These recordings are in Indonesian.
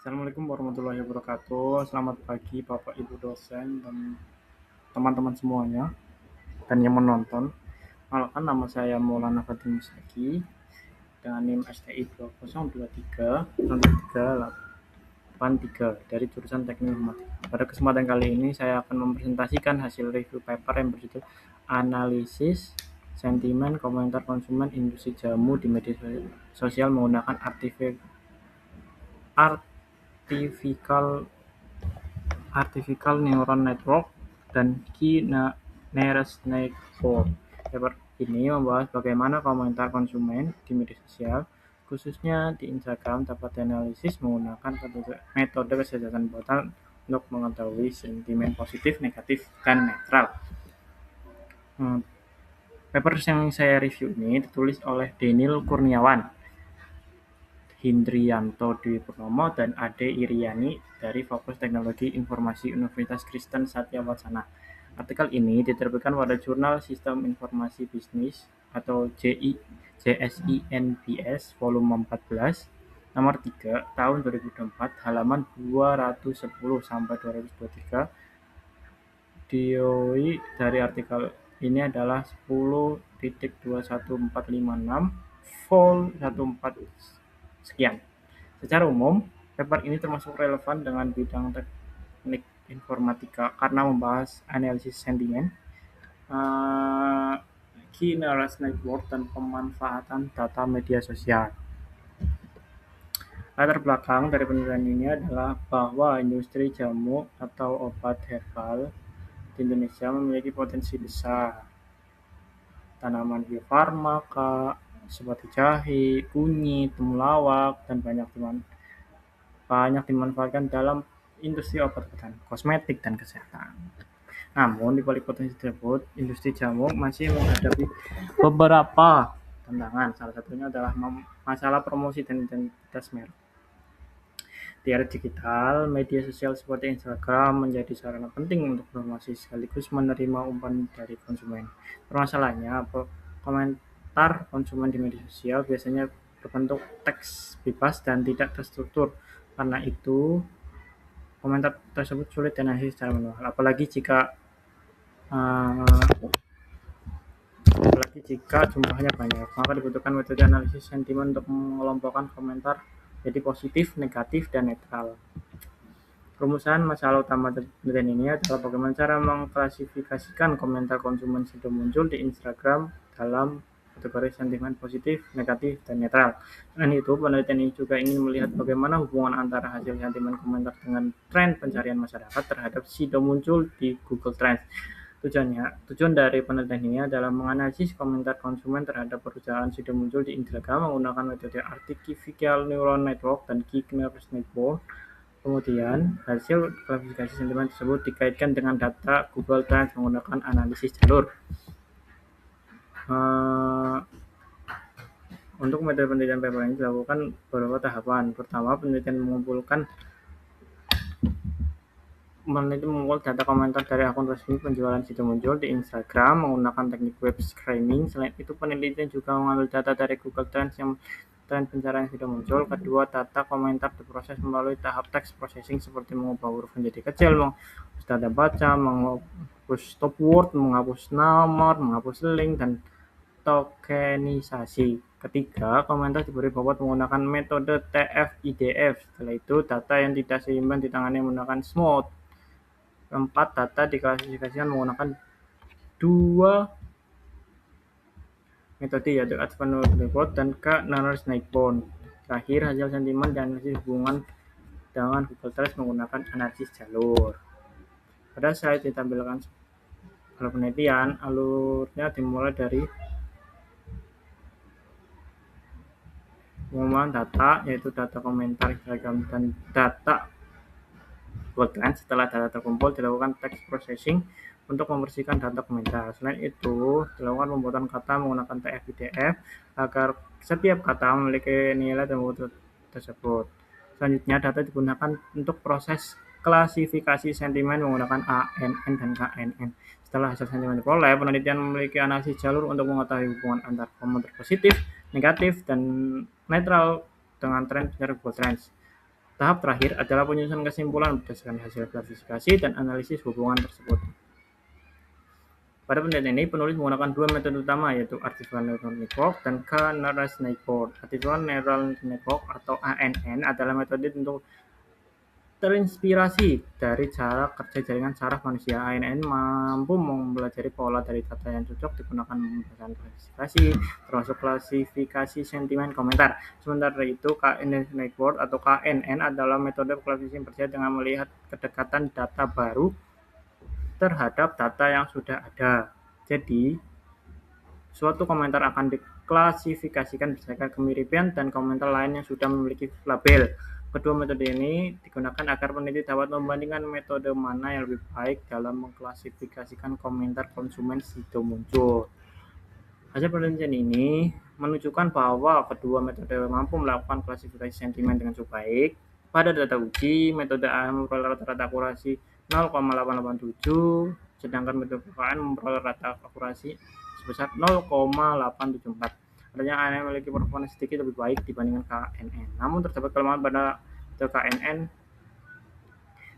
Assalamualaikum warahmatullahi wabarakatuh. Selamat pagi Bapak Ibu dosen dan teman-teman semuanya dan yang menonton. Perkenalkan nama saya Maulana Fatim Musaki dengan NIM STI 2023 dari jurusan Teknik Informatika. Pada kesempatan kali ini saya akan mempresentasikan hasil review paper yang berjudul Analisis Sentimen Komentar Konsumen Industri Jamu di Media Sosial menggunakan Artificial Neural Network dan Key Nearest Neighbor. Paper ini membahas bagaimana komentar konsumen di media sosial, khususnya di Instagram, dapat dianalisis menggunakan metode kesejahteraan buatan untuk mengetahui sentimen positif, negatif, dan netral. Paper yang saya review ini ditulis oleh Daniel Kurniawan, Hindriyanto Dwi Purnomo, dan Ade Iriani dari Fokus Teknologi Informasi Universitas Kristen Satya Wacana. Artikel ini diterbitkan pada Jurnal Sistem Informasi Bisnis atau JSINBS volume 14 nomor 3 tahun 2024 halaman 210 sampai 223. DOI dari artikel ini adalah 10.21456 vol 14 sekian. Secara umum, paper ini termasuk relevan dengan bidang teknik informatika karena membahas analisis sentimen, key neural network, dan pemanfaatan data media sosial. Latar belakang dari penelitian ini adalah bahwa industri jamu atau obat herbal di Indonesia memiliki potensi besar. Tanaman bio farmaka seperti jahe, kunyit, temulawak, dan banyak dimanfaatkan dalam industri obat-obatan, kosmetik, dan kesehatan. Namun, di balik potensi tersebut, industri jamu masih menghadapi beberapa tantangan. Salah satunya adalah masalah promosi dan identitas merek. Di era digital, media sosial seperti Instagram menjadi sarana penting untuk promosi sekaligus menerima umpan dari konsumen. Permasalahannya, komentar konsumen di media sosial biasanya berbentuk teks bebas dan tidak terstruktur. Karena itu, komentar tersebut sulit dianalisis secara manual, apalagi jika jumlahnya banyak. Maka dibutuhkan metode analisis sentimen untuk mengelompokkan komentar jadi positif, negatif, dan netral. Rumusan masalah utama penelitian ini adalah bagaimana cara mengklasifikasikan komentar konsumen sudah muncul di Instagram dalam kategori sentimen positif, negatif, dan netral. Selain itu, penelitian ini juga ingin melihat bagaimana hubungan antara hasil sentimen komentar dengan tren pencarian masyarakat terhadap sido muncul di Google Trends. Tujuan dari penelitian ini adalah menganalisis komentar konsumen terhadap perusahaan sido muncul di Instagram menggunakan metode Artificial Neural Network dan Key Nearest Neighbor. Kemudian, hasil klasifikasi sentimen tersebut dikaitkan dengan data Google Trends menggunakan analisis jalur. Untuk metode penelitian paper ini dilakukan beberapa tahapan. Pertama, penelitian mengumpul data komentar dari akun resmi penjualan situ muncul di Instagram menggunakan teknik web scraping. Selain itu, penelitian juga mengambil data dari Google Trends yang tren pencarian yang sudah muncul. Kedua, data komentar diproses melalui tahap text processing seperti mengubah huruf menjadi kecil, menghapus tanda baca, menghapus stop word, menghapus nomor, menghapus link, dan tokenisasi. Ketiga, komentar diberi bobot menggunakan metode TF-IDF. Setelah itu, data yang tidak seimbang ditangani menggunakan smooth. Keempat, data diklasifikasikan menggunakan dua metode, yaitu Advanced Report dan K-Nearest Neighbor. Terakhir, hasil sentimen dianalisis hubungan dengan Google Trends menggunakan analisis jalur. Pada slide ditampilkan kalau penelitian, alurnya dimulai dari pengumuman data, yaitu data komentar Instagram dan data Google Trends. Setelah data terkumpul, dilakukan text processing untuk membersihkan data komentar. Selain itu, dilakukan pembuatan kata menggunakan TF-IDF agar setiap kata memiliki nilai dan mutu tersebut. Selanjutnya, data digunakan untuk proses klasifikasi sentimen menggunakan ANN dan KNN. Setelah hasil sentimen diperoleh, penelitian memiliki analisis jalur untuk mengetahui hubungan antara komentar positif, negatif, dan netral dengan tren pencarian Google Trends. Tahap terakhir adalah penyusunan kesimpulan berdasarkan hasil klasifikasi dan analisis hubungan tersebut. Pada penelitian ini, penulis menggunakan dua metode utama, yaitu Artificial Neural Network dan K-Nearest Network. Artificial Neural Network atau ANN adalah metode untuk terinspirasi dari cara kerja jaringan saraf manusia. ANN mampu mempelajari pola dari data yang cocok digunakan memberikan klasifikasi, termasuk klasifikasi sentimen komentar. Sementara itu, K-Nearest Network atau KNN adalah metode klasifikasi yang percaya dengan melihat kedekatan data baru terhadap data yang sudah ada. Jadi, suatu komentar akan diklasifikasikan berdasarkan kemiripan dan komentar lain yang sudah memiliki label. Kedua metode ini digunakan agar peneliti dapat membandingkan metode mana yang lebih baik dalam mengklasifikasikan komentar konsumen sido muncul. Hasil penelitian ini menunjukkan bahwa kedua metode mampu melakukan klasifikasi sentimen dengan cukup baik. Pada data uji, metode A memperoleh rata-rata akurasi 0,887, sedangkan metode KN memperoleh rata akurasi sebesar 0,874. Artinya ANN memiliki performa sedikit lebih baik dibandingkan KNN. Namun terdapat kelemahan pada metode KNN.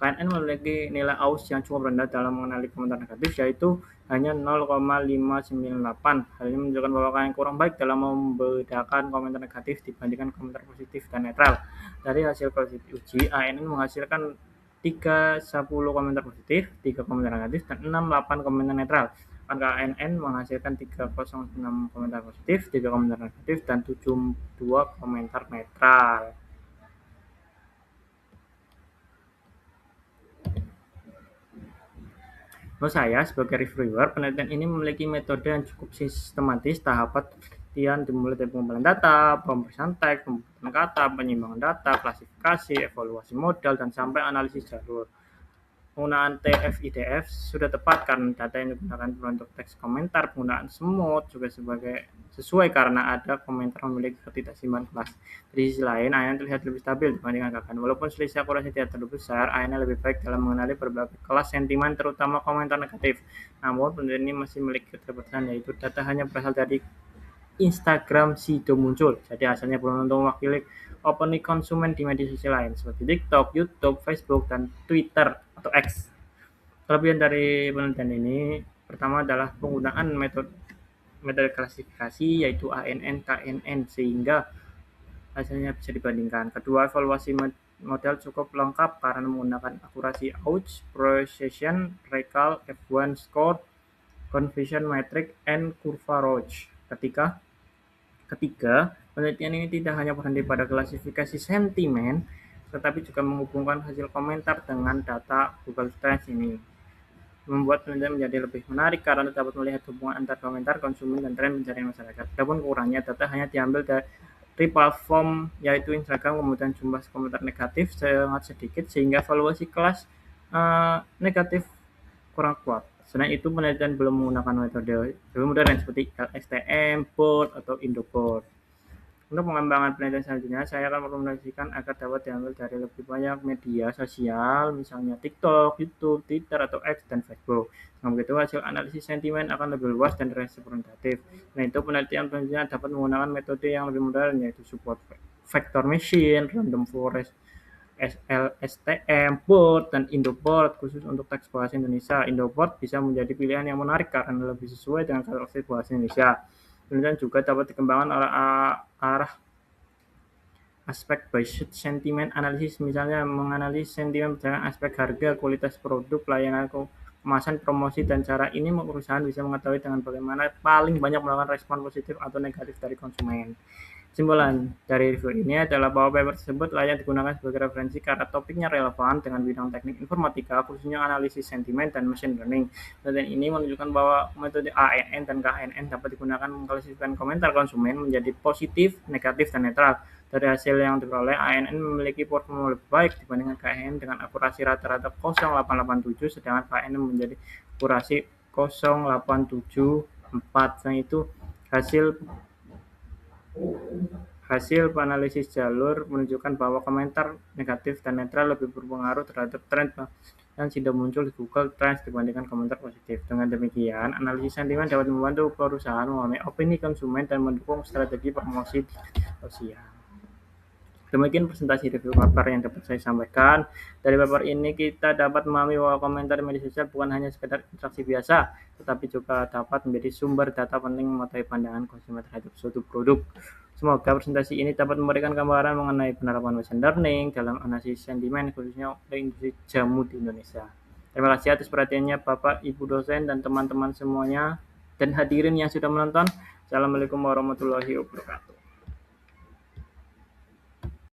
KNN memiliki nilai AUS yang cukup rendah dalam mengenali komentar negatif, yaitu hanya 0,598. Hal ini menunjukkan bahwa KNN kurang baik dalam membedakan komentar negatif dibandingkan komentar positif dan netral. Dari hasil uji, ANN menghasilkan 310 komentar positif, 3 komentar negatif, dan 68 komentar netral. KNN menghasilkan 306 komentar positif, 3 komentar negatif, dan 72 komentar netral. Menurut saya, sebagai reviewer, penelitian ini memiliki metode yang cukup sistematis. Tahapan penelitian dimulai dari pengumpulan data, pemeriksaan teks, pembuatan kata, penyimbangan data, klasifikasi, evaluasi modal, dan sampai analisis jalur. Penggunaan TF-IDF sudah tepat karena data yang digunakan untuk teks komentar. Penggunaan semut juga sesuai karena ada komentar memiliki ketidakseimbangan kelas. Di sisi lain, ANN terlihat lebih stabil dibandingkan KKN. Walaupun selisih akurasi tidak terlalu besar, ANN lebih baik dalam mengenali berbagai kelas sentimen, terutama komentar negatif. Namun, penelitian ini masih memiliki keterbatasan, yaitu data hanya berasal dari Instagram sido muncul. Jadi hasilnya belum tentu mewakili opini konsumen di media sosial lain seperti TikTok, YouTube, Facebook, dan Twitter atau X. Kelebihan dari penelitian ini pertama adalah penggunaan metode klasifikasi yaitu ANN, KNN sehingga hasilnya bisa dibandingkan. Kedua, evaluasi model cukup lengkap karena menggunakan akurasi AUJ, Precision, Recall, F1 Score, Conversion Metric, and Kurva Roach. Ketiga, penelitian ini tidak hanya berhenti pada klasifikasi sentimen, tetapi juga menghubungkan hasil komentar dengan data Google Trends ini. Membuat penelitian menjadi lebih menarik karena dapat melihat hubungan antar komentar, konsumen, dan tren pencarian masyarakat. Adapun kurangnya, data hanya diambil dari platform yaitu Instagram, kemudian jumlah komentar negatif sangat sedikit sehingga evaluasi kelas negatif kurang kuat. Selain itu, penelitian belum menggunakan metode lebih modern seperti LSTM, BORD, atau IndoBORD. Untuk pengembangan penelitian selanjutnya, saya akan merekomendasikan agar dapat diambil dari lebih banyak media sosial, misalnya TikTok, YouTube, Twitter, atau X, dan Facebook. Dengan begitu, hasil analisis sentimen akan lebih luas dan representatif. Nah, itu penelitian selanjutnya dapat menggunakan metode yang lebih modern, yaitu support vector machine, random forest, LSTM, BORD, dan IndoBORD khusus untuk teks bahasa Indonesia. IndoBORD bisa menjadi pilihan yang menarik karena lebih sesuai dengan karakteristik bahasa Indonesia. Kemudian juga dapat dikembangkan oleh arah aspek based sentiment analysis, misalnya menganalisis sentimen berdasarkan aspek harga, kualitas produk, pelayanan, kemasan, promosi, dan cara ini perusahaan bisa mengetahui dengan bagaimana paling banyak melakukan respon positif atau negatif dari konsumen. Kesimpulan dari review ini adalah bahwa paper tersebut layak digunakan sebagai referensi karena topiknya relevan dengan bidang teknik informatika, khususnya analisis sentimen dan machine learning. Penelitian ini menunjukkan bahwa metode ANN dan KNN dapat digunakan mengklasifikasikan komentar konsumen menjadi positif, negatif, dan netral. Dari hasil yang diperoleh, ANN memiliki performa lebih baik dibandingkan KNN dengan akurasi rata-rata 0,887, sedangkan KNN menjadi akurasi 0,874. Nah, itu hasil analisis jalur menunjukkan bahwa komentar negatif dan netral lebih berpengaruh terhadap tren yang sudah muncul di Google Trends dibandingkan komentar positif. Dengan demikian, analisis sentimen dapat membantu perusahaan memahami opini konsumen dan mendukung strategi promosi sosial. Demikian presentasi review paper yang dapat saya sampaikan. Dari paper ini kita dapat memahami bahwa komentar di media sosial bukan hanya sekedar interaksi biasa, tetapi juga dapat menjadi sumber data penting mengetahui pandangan konsumen terhadap suatu produk. Semoga presentasi ini dapat memberikan gambaran mengenai penerapan machine learning dalam analisis sentimen, khususnya untuk industri jamu di Indonesia. Terima kasih atas perhatiannya Bapak, Ibu dosen, dan teman-teman semuanya, dan hadirin yang sudah menonton. Assalamualaikum warahmatullahi wabarakatuh.